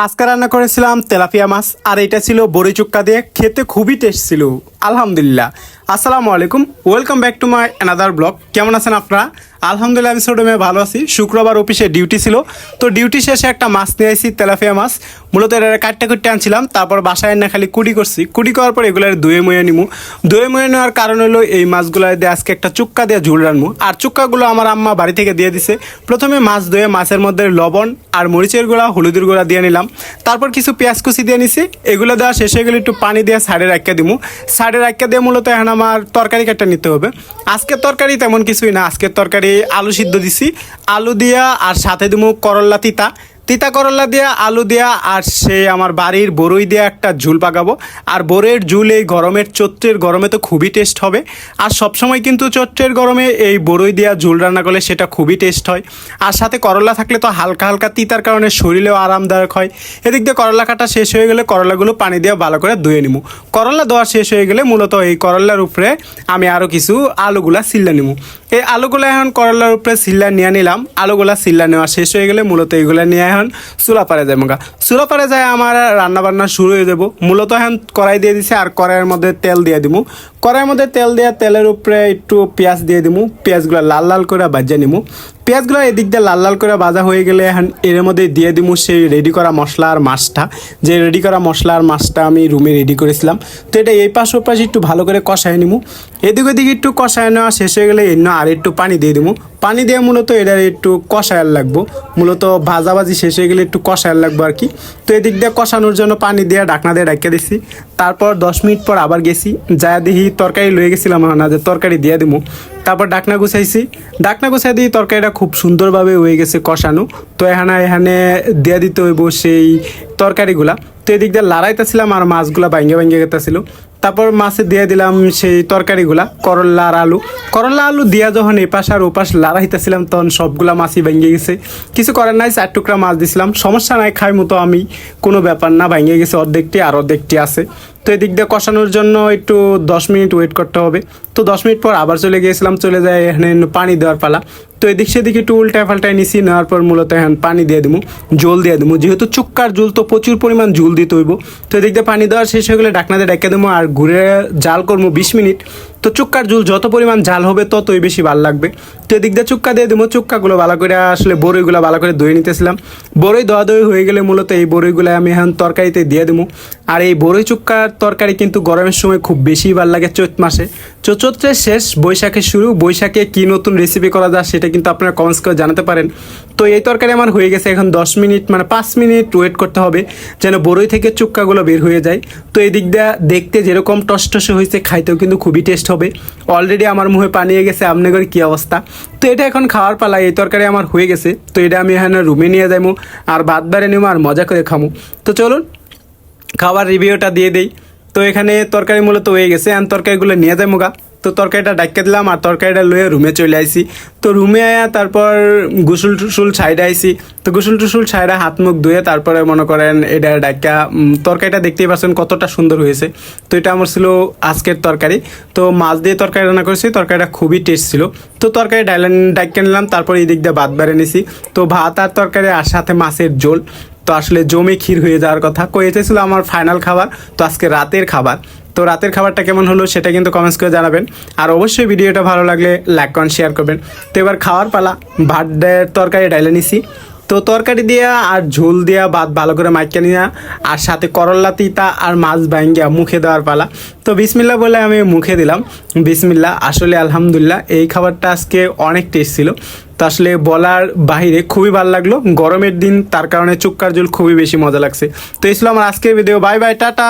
আজকে রান্না করেছিলাম তেলাপিয়া মাছ আর এটা ছিল বড়ি চুক্কা দিয়ে, খেতে খুবই টেস্ট ছিল আলহামদুলিল্লাহ। আসসালামু আলাইকুম, welcome back to my another blog. কেমন আছেন আপনারা? আলহামদুলিল্লাহ আমি ছোটো মেয়ে ভালো আছি। শুক্রবার অফিসে ডিউটি ছিল, তো ডিউটি শেষে একটা মাছ নিয়ে আসি, তেলাপিয়া মাছ। মূলত এটা কাটতে কুটতে আনছিলাম, তারপর বাসায় এনে খালি কুটি করছি। কুটি করার পর এগুলো ধুয়ে মুয়ে নিমু। ধুয়ে মুয়ে নেওয়ার কারণ হলো এই মাছগুলো দিয়ে আজকে একটা চুক্কা দিয়ে ঝুল রানবো। আর চুক্কাগুলো আমার আম্মা বাড়ি থেকে দিয়ে দিছে। প্রথমে মাছ ধুয়ে মাছের মধ্যে লবণ আর মরিচের গুঁড়া, হলুদের গুঁড়া দিয়ে নিলাম। তারপর কিছু পেঁয়াজ কুচি দিয়ে নিছি। এগুলো দেওয়া শেষ হয়ে গেলে একটু পানি দিয়ে সাইডে রাখিয়ে দিমু। সাইডে রাখিয়ে দিয়ে মূলত এখন আমার তরকারি কাটটা নিতে হবে। আজকের তরকারি তেমন কিছুই না, আজকের তরকারি আলু সিদ্ধ দিছি, আলু দিয়া আর সাথে দিমু করল্লা তিতা, তিতা করল্লা দিয়া আলু দিয়া আর সে আমার বাড়ির বড়ই দিয়া একটা ঝুল পাকাবো। আর বড়ের ঝুল এই গরমের চৈত্রের গরমে তো খুবই টেস্ট হবে। আর সবসময় কিন্তু চৈত্রের গরমে এই বড়ই দিয়া ঝুল রান্না করলে সেটা খুবই টেস্ট হয়। আর সাথে করলা থাকলে তো হালকা হালকা তিতার কারণে শরীরেও আরামদায়ক হয়। এদিক দিয়ে করলা কাটা শেষ হয়ে গেলে করলাগুলো পানি দিয়ে ভালো করে ধুয়ে নিবো। করলা দেওয়া শেষ হয়ে গেলে মূলত এই করলার উপরে আমি আরও কিছু আলুগুলা সিল্লা নিবো। এই আলুগুলো এখন করলার উপরে সিল্লা নিয়ে নিলাম। আলুগুলা সিল্লা নেওয়া শেষ হয়ে গেলে মূলত এইগুলা নিয়ে এখন চুলা পারে যাবো। চুলা পারে যায় আমার রান্না বান্না শুরু হয়ে যাবো। মূলত এখন কড়াই দিয়ে দিছে আর কড়াইয়ের মধ্যে তেল দিয়ে দিব। কড়াইয়ের মধ্যে তেল দিয়ে তেলের উপরে একটু পেঁয়াজ দিয়ে দিব। পেঁয়াজগুলো লাল লাল করে ভাজা নিব। পেঁয়াজগুলো এদিক দিয়ে লাল লাল করে ভাজা হয়ে গেলে এখন এর মধ্যে দিয়ে দিব সেই রেডি করা মশলা আর মাছটা। যে রেডি করা মশলা আর মাছটা আমি রুমে রেডি করেছিলাম, তো এটা এই পাশ ও পাশে একটু ভালো করে কষায় নিব। এদিক ওদিকে একটু কষায় নেওয়া শেষ হয়ে গেলে এর আর একটু পানি দিয়ে দিব। পানি দিয়ে মূলত এটা একটু কষায়ার লাগবো। মূলত ভাজাভাজি শেষ হয়ে গেলে একটু কষায়ার লাগবো আর কি। তো এদিক দিয়ে কষানোর জন্য পানি দিয়ে ঢাকনা দিয়ে ঢাকিয়ে দিছি। তারপর 10 মিনিট পর আবার গেছি, যা দেখি তরকারি লয়ে গেছিলাম না, যে তরকারি দিয়ে দিব। তারপর ঢাকনা গুছাইছি, ঢাকনা গুছাই দিয়ে তরকারিটা খুব সুন্দরভাবে হয়ে গেছে কষানো। তো এখানে দিয়ে দিতে হইব সেই তরকারিগুলা। তো এদিক দিয়ে লাড়াইতেছিলাম আর মাছগুলা ভাঙ্গে ভাঙ্গে গেতেছিল। তারপর মাছে দিয়ে দিলাম সেই তরকারিগুলা, করল্লা আর আলু। করল্লা আলু দিয়া যখন এপাশ আর ওপাশ লাড়াইতেছিলাম তখন সবগুলা মাছই ভেঙে গেছে। কিছু করার নাই, 4 টুকরা মাছ দিছিলাম, সমস্যা নাই, খাই মতো আমি, কোনো ব্যাপার না। ভেঙে গেছে অর্ধেকটি আর অর্ধেকটি আছে। তো এদিক দিয়ে কষানোর জন্য একটু 10 মিনিট ওয়েট করতে হবে। তো 10 মিনিট পর আবার চলে গিয়েছিলাম, চলে যায় এখানে পানি দেওয়ার পালা। তো এদিক সেদিকে একটু উল্টায় পাল্টায় নিছি, নেওয়ার পর মূলত এখন পানি দিয়ে দেবো, জল দিয়ে দেবো। যেহেতু চুক্কার জল তো প্রচুর পরিমাণ জল দিতে হইব। তো এদিক দিয়ে পানি দেওয়ার শেষ হয়ে গেলে ঢাকনা দিয়ে ঢেকে দেবো আর ঘুরে জাল করবো 20 মিনিট। তো চুক্কার জল যত পরিমাণ জাল হবে ততই বেশি ভালো লাগবে। তো এদিক দিয়ে চুক্কা দিয়ে দেবো। চুক্কাগুলো ভালো করে আসলে বড়ইগুলো ভালো করে ধুয়ে নিতেছিলাম। বড়ই দোয়া দই হয়ে গেলে মূলত এই বড়ইগুলো আমি এখন তরকারিতে দিয়ে দেবো। আর এই বড়ই চুক্কার তরকারি কিন্তু গরমের সময় খুব বেশি ভালো লাগে, চৈত মাসে। চৈত্রের শেষ, বৈশাখের শুরু। বৈশাখে কী নতুন রেসিপি করা যায় সেটা কিন্তু আপনারা কমেন্টস করে জানাতে পারেন। তো এই তরকারি আমার হয়ে গেছে, এখন 10 মিনিট মানে 5 মিনিট ওয়েট করতে হবে যেন বড়ই থেকে চুক্কাগুলো বের হয়ে যায়। তো এই দিক দিয়ে দেখতে যেরকম টসটসে হয়েছে, খাইতেও কিন্তু খুবই টেস্ট হবে। অলরেডি আমার মুখে পানিয়ে গেছে, আপনাদের কী অবস্থা? তো এটা এখন খাওয়ার পালা। এই তরকারি আমার হয়ে গেছে, তো এটা আমি এখানে রুমে নিয়ে যাবো আর ভাত বাড়ে নেবো আর মজা করে খামো। তো চলুন খাবার রিভিউটা দিয়ে দেই। তো এখানে তরকারি মূলত হয়ে গেছে, আর তরকারিগুলো নিয়ে যাবো গা। তো তরকারিটা ডাক্কে দিলাম আর তরকারিটা লয়ে রুমে চলে আইসি। তো রুমে আয়া তারপর গোসল টুসুল ছাইডে আইসি। তো গোসল টুসুল ছাইডা হাত মুখ ধুয়ে তারপরে মনে করেন এটা ডাক্কা তরকারিটা দেখতেই পাচ্ছেন কতটা সুন্দর হয়েছে। তো এটা আমার ছিল আজকের তরকারি। তো মাছ দিয়ে তরকারি রান্না করেছি, তরকারিটা খুবই টেস্ট ছিল। তো তরকারি ডাক্কে নিলাম, তারপর এই দিক দিয়ে ভাত বেড়ে নিছি। তো ভাত আর তরকারি আর সাথে মাছের ঝোল। তো আসলে জমে ক্ষীর হয়ে যাওয়ার কথা। এটা ছিল আমার ফাইনাল খাবার। তো আজকে রাতের খাবার। তো রাতের খাবারটা কেমন হলো সেটা কিন্তু কমেন্টস করে জানাবেন। আর অবশ্যই ভিডিওটা ভালো লাগলে লাইক করেন, শেয়ার করবেন। তো এবার খাওয়ার পালা। ভাত তরকারি ডাইলে নিছি। তো তরকারি দিয়া আর ঝোল দিয়া ভাত ভালো করে মাইকা নিয়া আর সাথে করল্লা তিতা আর মাছ ভাঙ্গিয়া মুখে দেওয়ার পালা। তো বিসমিল্লা বলে আমি মুখে দিলাম। বিসমিল্লা। আসলে আলহামদুলিল্লাহ এই খাবারটা আজকে অনেক টেস্ট ছিল। তো আসলে বলার বাহিরে খুবই ভালো লাগলো। গরমের দিন, তার কারণে চুক্কার ঝোল খুবই বেশি মজা লাগছে। তো এই ছিল আমার আজকের ভিডিও। Bye bye, tata.